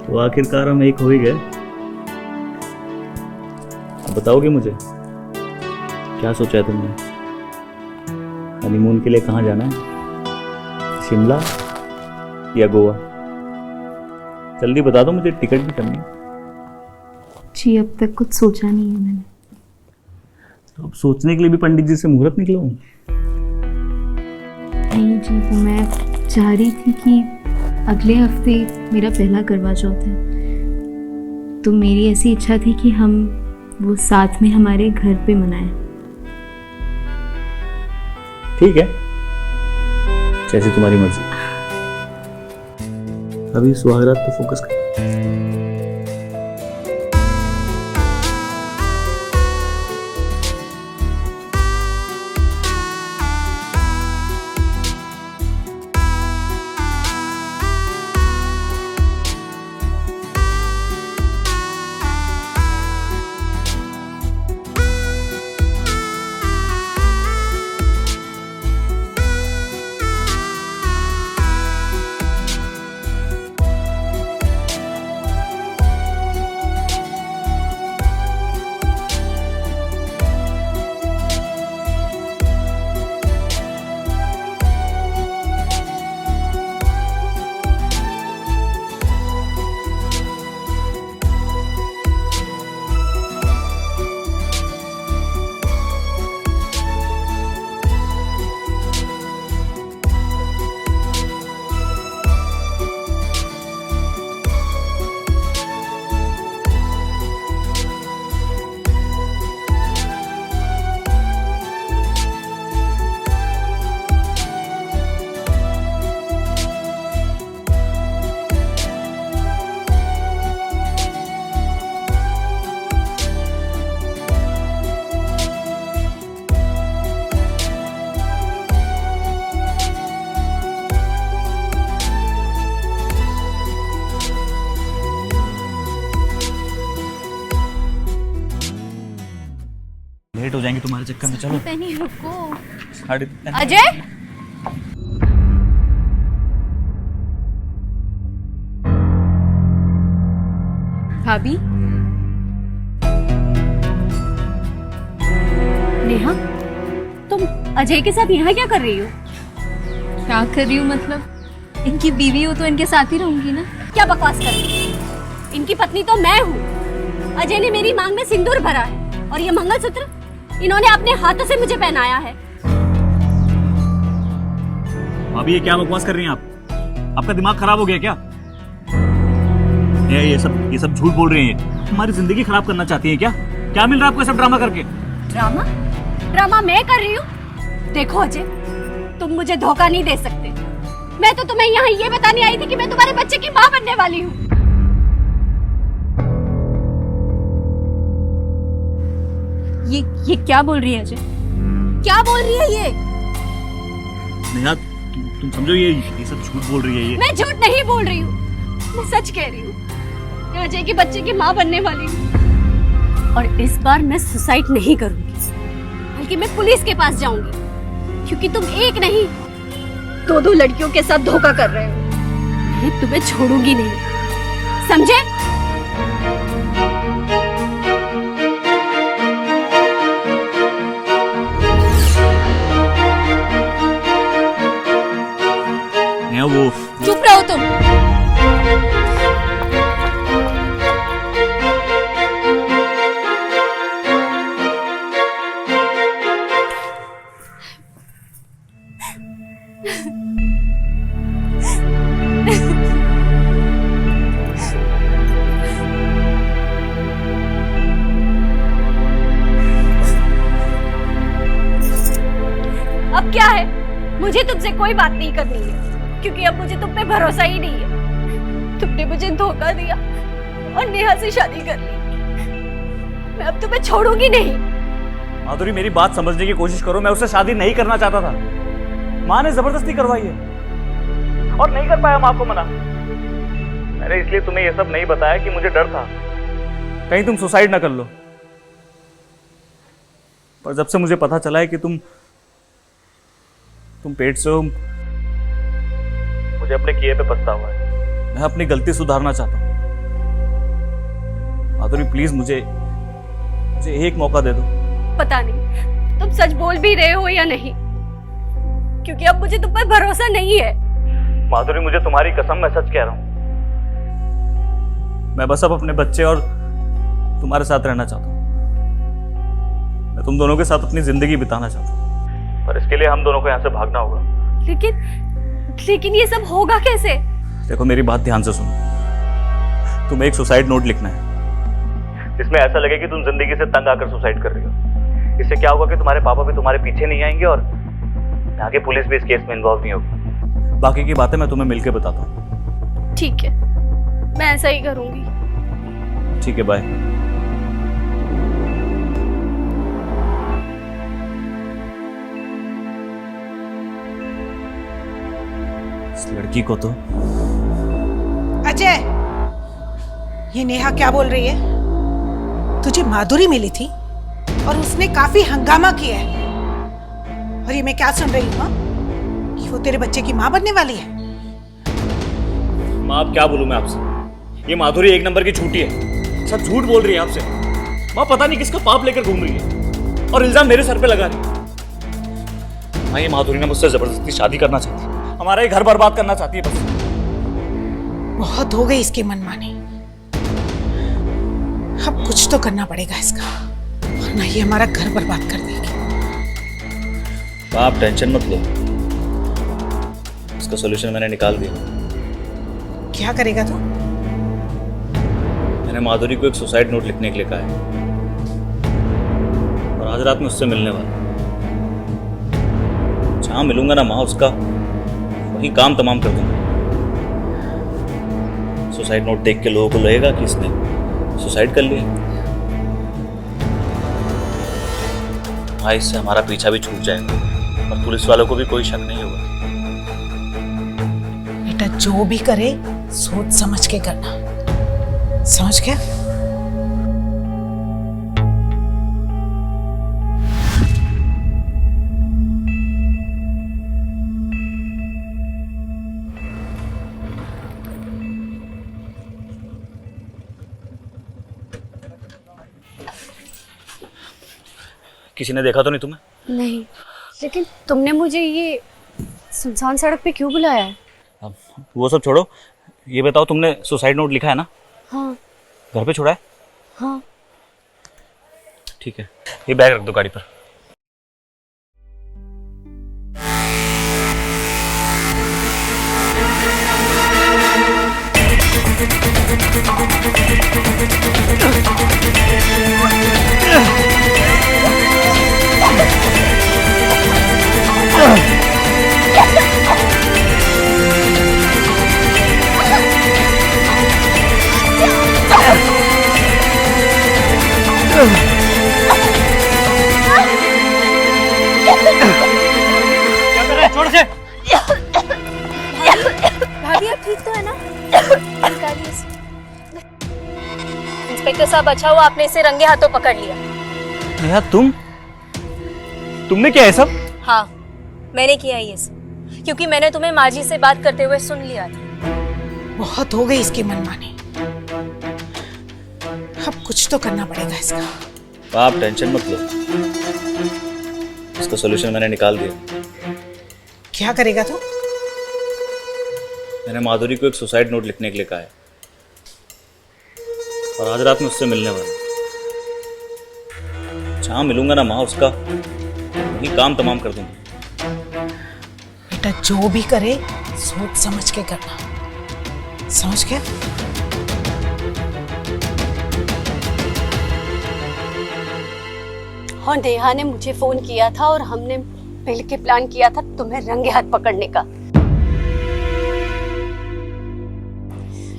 तो आखिरकार हम एक हो ही गए। अब बताओगे मुझे क्या सोचा है तुमने? हनीमून के लिए कहाँ जाना है? शिमला या गोवा? जल्दी बता दो, मुझे टिकट भी करनी है। जी अब तक कुछ सोचा नहीं है मैंने। तो अब सोचने के लिए भी पंडित जी से मुहूर्त निकलवाऊं? नहीं जी, वो मैं चाह रही थी कि अगले हफ्ते मेरा पहला करवा चौथ है, तो मेरी ऐसी इच्छा थी कि हम वो साथ में हमारे घर पे मनाएं। ठीक है, जैसी तुम्हारी मर्जी। अभी सुहागरात पे फोकस कर। लेट हो जाएंगे तुम्हारे चक्कर में। चलो नहीं, रुको। अजय, भाभी, नेहा, तुम अजय के साथ यहाँ क्या कर रही हो? क्या कर रही हूँ मतलब? इनकी बीवी हो तो इनके साथ ही रहूंगी ना। क्या बकवास कर रही हो? इनकी पत्नी तो मैं हूँ। अजय ने मेरी मांग में सिंदूर भरा है और ये मंगलसूत्र इन्होंने अपने हाथों से मुझे पहनाया है। अभी ये क्या बकवास कर रही हैं आप? आपका दिमाग खराब हो गया क्या? ये सब झूठ बोल रही हैं। हमारी जिंदगी खराब करना चाहती हैं क्या? क्या मिल रहा है आपको सब ड्रामा करके? ड्रामा? ड्रामा मैं कर रही हूँ? देखो अजय, तुम मुझे धोखा नहीं दे सकते। मैं तो तुम्हें यहाँ ये बताने आई थी कि मैं तुम्हारे बच्चे की माँ बनने वाली हूँ। ये क्या बोल रही है अजय? क्या बोल रही है ये? नेहा, तुम समझो, ये सब झूठ बोल रही है ये। मैं झूठ नहीं बोल रही हूँ, मैं सच कह रही हूँ। मैं अजय के बच्चे की माँ बनने वाली हूँ और इस बार मैं सुसाइड नहीं करूंगी, बल्कि मैं पुलिस के पास जाऊंगी, क्योंकि तुम एक नहीं दो लड़कियों के साथ धोखा कर रहे हो। मैं तुम्हें छोड़ूंगी नहीं, समझे? वो चुप रहो तुम। अब क्या है, मुझे तुमसे कोई बात नहीं करनी है, क्योंकि अब मुझे तुम पे भरोसा ही नहीं है। तुमने मुझे धोखा दिया और नेहा से शादी कर ली। मैं अब तुम्हें छोड़ूंगी नहीं। माधुरी, मेरी बात समझने की कोशिश करो। मैं उससे शादी नहीं करना चाहता था। माँ ने जबरदस्ती करवाई है और नहीं कर पाया माँ को मना। मैंने इसलिए तुम्हें ये सब नहीं बताया कि मुझे डर था कहीं तुम सुसाइड ना कर लो। पर जब से मुझे पता चला है कि तुम पेट से हो, मुझे अपने किए पे पछतावा है। मैं अपनी गलती सुधारना चाहता हूँ। माधुरी प्लीज मुझे एक मौका दे दो। पता नहीं तुम सच बोल भी रहे हो या नहीं, क्योंकि अब मुझे तुम पर भरोसा नहीं है। माधुरी मुझे तुम्हारी कसम, मैं सच कह रहा हूँ। मैं बस अब अपने बच्चे और तुम्हारे साथ रहना चाहता हूँ। मैं तुम दोनों के साथ अपनी जिंदगी बिताना चाहता हूँ, पर इसके लिए हम दोनों को यहाँ से भागना होगा। लेकिन ये सब होगा कैसे? देखो मेरी बात ध्यान से सुनो। तुम्हें एक सुसाइड नोट लिखना है जिसमें ऐसा लगे कि तुम जिंदगी से तंग आकर सुसाइड कर रही हो। इससे क्या होगा कि तुम्हारे पापा भी तुम्हारे पीछे नहीं आएंगे और आगे पुलिस भी इस केस में इन्वॉल्व नहीं होगी। बाकी की बातें मैं तुम्हें मिलकर बताता हूँ। ठीक है, मैं ऐसा ही करूंगी। ठीक है, बाय। इस लड़की को तो अजय, ये नेहा क्या बोल रही है? तुझे माधुरी मिली थी और उसने काफी हंगामा किया है, और ये मैं क्या सुन रही हूँ कि वो तेरे बच्चे की माँ बनने वाली है। माँ अब क्या बोलूं मैं आपसे? ये माधुरी एक नंबर की झूठी है, सब झूठ बोल रही है आपसे। माँ पता नहीं किसका पाप लेकर घूम रही है और इल्जाम मेरे सर पे लगा रही है। माँ ये माधुरी ने मुझसे जबरदस्ती शादी करना चाहती है, हमारा ये घर बर्बाद करना चाहती है बस। बहुत हो गई इसकी मनमानी, अब कुछ तो करना पड़ेगा इसका, वरना ये हमारा घर बर्बाद कर देगी। आप टेंशन मत लो, इसका सॉल्यूशन मैंने निकाल दिया। क्या करेगा तू? मैंने माधुरी को एक सुसाइड नोट लिखने के लिए कहा है और आज रात में उससे मिलने वाला। जहां मिलूंगा ना माँ, उसका वही काम तमाम कर दूंगा। सुसाइड नोट देख के लोगों को लगेगा कि इसने सुसाइड कर लिया। हाँ, इससे हमारा पीछा भी छूट जाएगा और पुलिस वालों को भी कोई शक नहीं होगा। बेटा जो भी करे सोच समझ के करना, समझ गया? किसी ने देखा तो नहीं तुम्हें? नहीं, लेकिन तुमने मुझे ये सुनसान सड़क पे क्यों बुलाया है? अब वो सब छोड़ो, ये बताओ तुमने सुसाइड नोट लिखा है ना? हाँ। घर पे छोड़ा है? हाँ। ठीक है, ये बैग रख दो गाड़ी पर। क्या कर रहे हैं? छोड़ से। भाभी आप ठीक तो है ना? निकालिए इसे। इंस्पेक्टर साहब, अच्छा हुआ आपने इसे रंगे हाथों पकड़ लिया। नेहा, तुमने क्या है सब? हाँ, मैंने किया ये सब, क्योंकि मैंने तुम्हें माजी से बात करते हुए सुन लिया था। बहुत हो गई इसकी मनमानी, अब कुछ तो करना पड़ेगा इसका। आप टेंशन मत लो, इसका सॉल्यूशन मैंने निकाल दिया। क्या करेगा तू? मैंने माधुरी को एक सुसाइड नोट लिखने के लिए कहा है और आज रात में उससे मिलने वाला। जहां मिलूंगा ना माँ, उसका वही काम तमाम कर दूंगा। बेटा जो भी करे सोच समझ के करना, समझ गया? और नेहा ने मुझे फोन किया था और हमने मिलकर प्लान किया था तुम्हें रंगे हाथ पकड़ने का।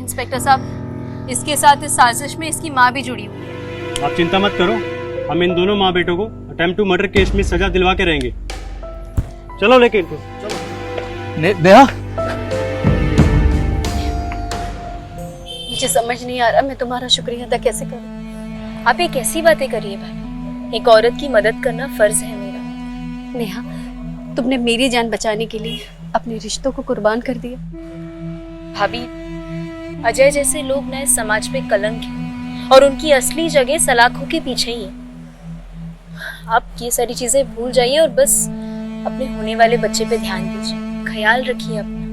इंस्पेक्टर साहब, इसके साथ इस साजिश में इसकी माँ भी जुड़ी हुई है। आप चिंता मत करो, हम इन दोनों माँ बेटों को अटेम्प्ट टू मर्डर केस में सजा दिलवा के रहेंगे। चलो लेके इनको। नेहा, मुझे समझ नहीं आ रहा मैं तुम्हारा शुक्रिया अदा कैसे करूं। आप ये कैसी बातें करिए भाई, एक औरत की मदद करना फर्ज है मेरा। नेहा, तुमने मेरी जान बचाने के लिए अपने रिश्तों को कुर्बान कर दिया। भाभी, अजय जैसे लोग ना इस समाज पे कलंक हैं और उनकी असली जगह सलाखों के पीछे ही है। आप ये सारी चीजें भूल जाइए और बस अपने होने वाले बच्चे पे ध्यान दीजिए, ख्याल रखिए अपना।